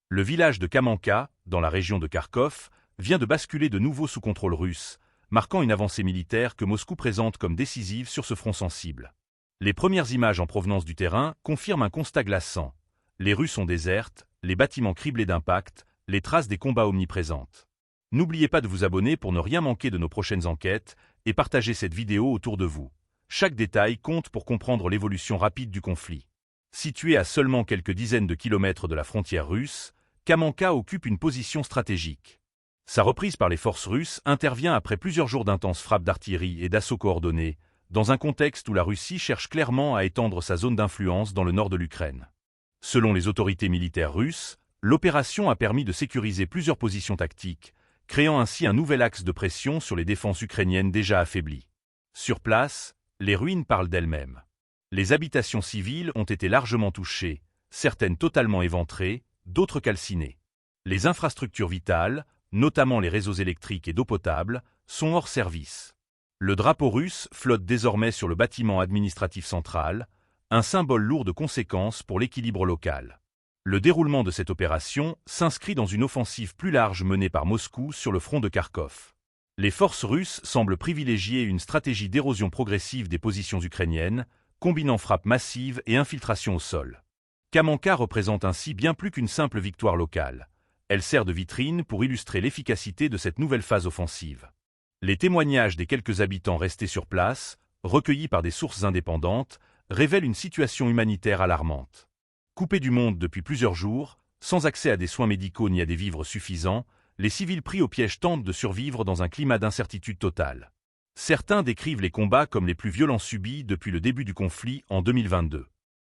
Le village de Kamenka, dans la région de Kharkov, vient de basculer de nouveau sous contrôle russe, marquant une avancée militaire que Moscou présente comme décisive sur ce front sensible. Les premières images en provenance du terrain confirment un constat glaçant. Les rues sont désertes, les bâtiments criblés d'impacts, les traces des combats omniprésentes. N'oubliez pas de vous abonner pour ne rien manquer de nos prochaines enquêtes et partager cette vidéo autour de vous. Chaque détail compte pour comprendre l'évolution rapide du conflit. Situé à seulement quelques dizaines de kilomètres de la frontière russe, Kamenka occupe une position stratégique. Sa reprise par les forces russes intervient après plusieurs jours d'intenses frappes d'artillerie et d'assauts coordonnés, dans un contexte où la Russie cherche clairement à étendre sa zone d'influence dans le nord de l'Ukraine. Selon les autorités militaires russes, l'opération a permis de sécuriser plusieurs positions tactiques, créant ainsi un nouvel axe de pression sur les défenses ukrainiennes déjà affaiblies. Sur place, les ruines parlent d'elles-mêmes. Les habitations civiles ont été largement touchées, certaines totalement éventrées, d'autres calcinées. Les infrastructures vitales, notamment les réseaux électriques et d'eau potable, sont hors service. Le drapeau russe flotte désormais sur le bâtiment administratif central, un symbole lourd de conséquences pour l'équilibre local. Le déroulement de cette opération s'inscrit dans une offensive plus large menée par Moscou sur le front de Kharkov. Les forces russes semblent privilégier une stratégie d'érosion progressive des positions ukrainiennes, combinant frappes massives et infiltration au sol. Kamenka représente ainsi bien plus qu'une simple victoire locale. Elle sert de vitrine pour illustrer l'efficacité de cette nouvelle phase offensive. Les témoignages des quelques habitants restés sur place, recueillis par des sources indépendantes, révèlent une situation humanitaire alarmante. Coupés du monde depuis plusieurs jours, sans accès à des soins médicaux ni à des vivres suffisants, les civils pris au piège tentent de survivre dans un climat d'incertitude totale. Certains décrivent les combats comme les plus violents subis depuis le début du conflit en 2022.